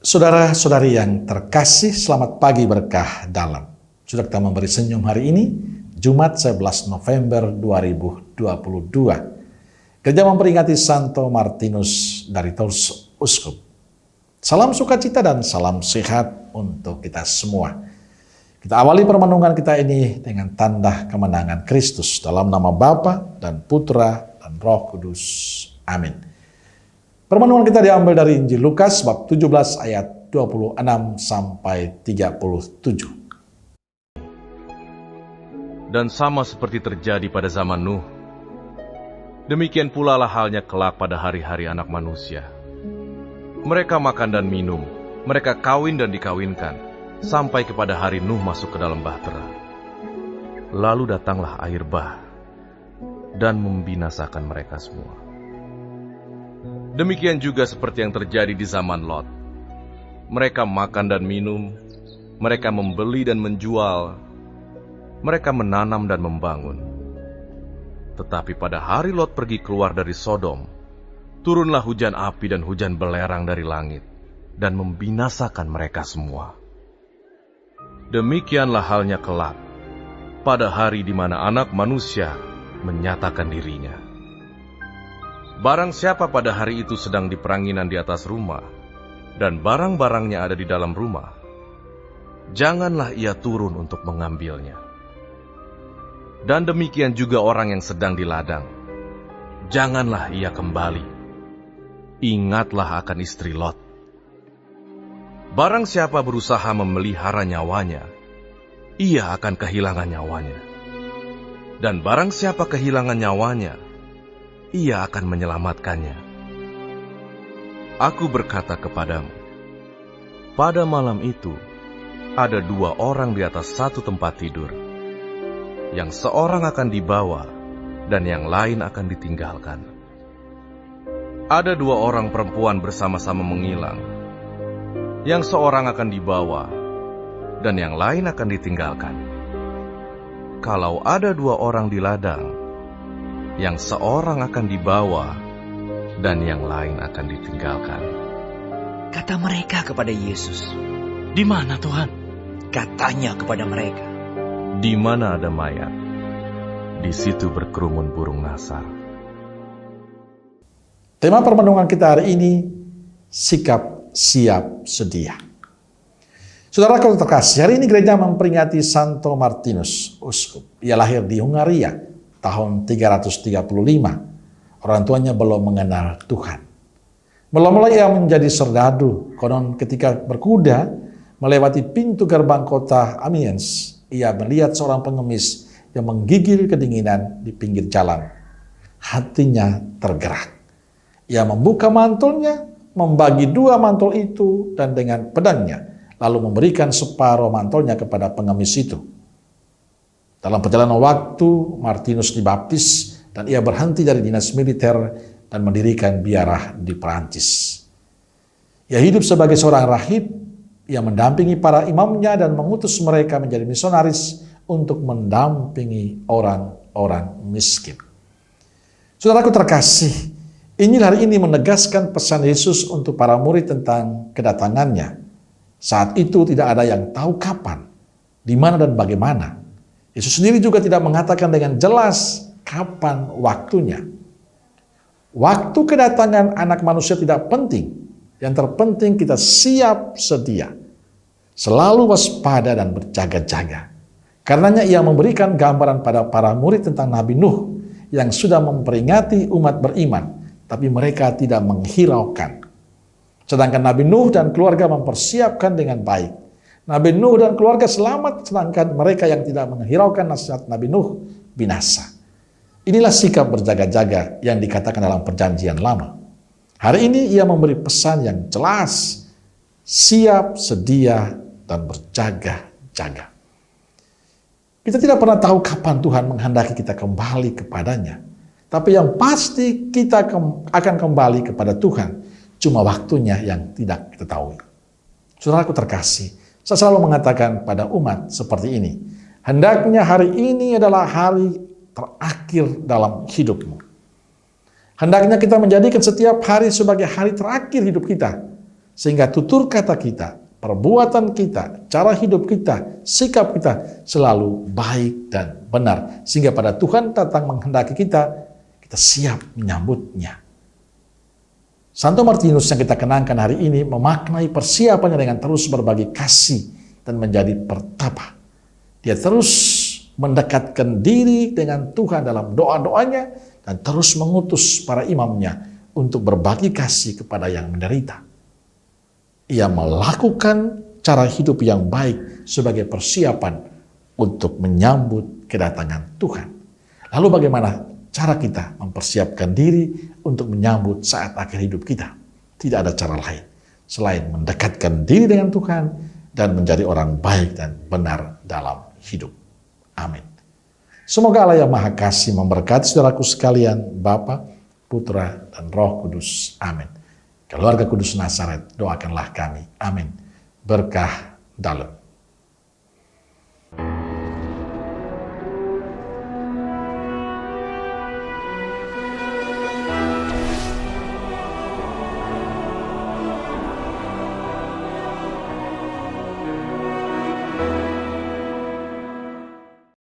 Saudara-saudari yang terkasih, selamat pagi berkah dalam. Sudah kita memberi senyum hari ini, Jumat 11 November 2022. Gereja memperingati Santo Martinus dari Tours, Uskup. Salam sukacita dan salam sehat untuk kita semua. Kita awali permenungan kita ini dengan tanda kemenangan Kristus dalam nama Bapa dan Putra dan Roh Kudus. Amin. Permenungan kita diambil dari Injil Lukas bab 17 ayat 26 sampai 37. Dan sama seperti terjadi pada zaman Nuh, demikian pula lah halnya kelak pada hari-hari Anak Manusia. Mereka makan dan minum, mereka kawin dan dikawinkan, sampai kepada hari Nuh masuk ke dalam bahtera. Lalu datanglah air bah dan membinasakan mereka semua. Demikian juga seperti yang terjadi di zaman Lot. Mereka makan dan minum, mereka membeli dan menjual, mereka menanam dan membangun. Tetapi pada hari Lot pergi keluar dari Sodom, turunlah hujan api dan hujan belerang dari langit, dan membinasakan mereka semua. Demikianlah halnya kelak, pada hari di mana Anak Manusia menyatakan dirinya. Barang siapa pada hari itu sedang di peranginan di atas rumah, dan barang-barangnya ada di dalam rumah, janganlah ia turun untuk mengambilnya. Dan demikian juga orang yang sedang di ladang, janganlah ia kembali. Ingatlah akan istri Lot. Barang siapa berusaha memelihara nyawanya, ia akan kehilangan nyawanya. Dan barang siapa kehilangan nyawanya, ia akan menyelamatkannya. Aku berkata kepadamu, pada malam itu, ada dua orang di atas satu tempat tidur. Yang seorang akan dibawa, dan yang lain akan ditinggalkan. Ada dua orang perempuan bersama-sama mengilang. Yang seorang akan dibawa, dan yang lain akan ditinggalkan. Kalau ada dua orang di ladang, yang seorang akan dibawa, dan yang lain akan ditinggalkan. Kata mereka kepada Yesus, "Di mana Tuhan?" Katanya kepada mereka, "Di mana ada mayat, di situ berkerumun burung nasar." Tema permenungan kita hari ini, sikap siap sedia. Saudara kalau terkasih, hari ini gereja memperingati Santo Martinus, Uskup. Ia lahir di Hungaria tahun 335, orang tuanya belum mengenal Tuhan. Mula-mula ia menjadi serdadu, konon ketika berkuda melewati pintu gerbang kota Amiens, ia melihat seorang pengemis yang menggigil kedinginan di pinggir jalan. Hatinya tergerak. Ia membuka mantulnya, membagi dua mantul itu, dan dengan pedangnya, lalu memberikan separuh mantulnya kepada pengemis itu. Dalam perjalanan waktu, Martinus dibaptis dan ia berhenti dari dinas militer dan mendirikan biarah di Perancis. Ia hidup sebagai seorang rahib, ia mendampingi para imamnya dan mengutus mereka menjadi misionaris untuk mendampingi orang-orang miskin. Saudaraku terkasih, Injil hari ini menegaskan pesan Yesus untuk para murid tentang kedatangannya. Saat itu tidak ada yang tahu kapan, di mana dan bagaimana. Yesus sendiri juga tidak mengatakan dengan jelas kapan waktunya. Waktu kedatangan Anak Manusia tidak penting. Yang terpenting kita siap sedia. Selalu waspada dan berjaga-jaga. Karenanya ia memberikan gambaran pada para murid tentang Nabi Nuh yang sudah memperingati umat beriman, tapi mereka tidak menghiraukan. Sedangkan Nabi Nuh dan keluarga mempersiapkan dengan baik. Nabi Nuh dan keluarga selamat, sedangkan mereka yang tidak menghiraukan nasihat Nabi Nuh binasa. Inilah sikap berjaga-jaga yang dikatakan dalam Perjanjian Lama. Hari ini ia memberi pesan yang jelas, siap, sedia, dan berjaga-jaga. Kita tidak pernah tahu kapan Tuhan menghendaki kita kembali kepadanya. Tapi yang pasti kita akan kembali kepada Tuhan. Cuma waktunya yang tidak kita tahu. Saudaraku terkasih, saya selalu mengatakan pada umat seperti ini, hendaknya hari ini adalah hari terakhir dalam hidupmu. Hendaknya kita menjadikan setiap hari sebagai hari terakhir hidup kita. Sehingga tutur kata kita, perbuatan kita, cara hidup kita, sikap kita selalu baik dan benar. Sehingga pada Tuhan datang menghendaki kita siap menyambutnya. Santo Martinus yang kita kenangkan hari ini memaknai persiapannya dengan terus berbagi kasih dan menjadi pertapa. Dia terus mendekatkan diri dengan Tuhan dalam doa-doanya dan terus mengutus para imamnya untuk berbagi kasih kepada yang menderita. Ia melakukan cara hidup yang baik sebagai persiapan untuk menyambut kedatangan Tuhan. Lalu bagaimana cara kita mempersiapkan diri untuk menyambut saat akhir hidup kita? Tidak ada cara lain selain mendekatkan diri dengan Tuhan dan menjadi orang baik dan benar dalam hidup. Amin. Semoga Allah yang Maha Kasih memberkati saudaraku sekalian, Bapa, Putra, dan Roh Kudus. Amin. Keluarga Kudus Nazaret, doakanlah kami. Amin. Berkah dalam.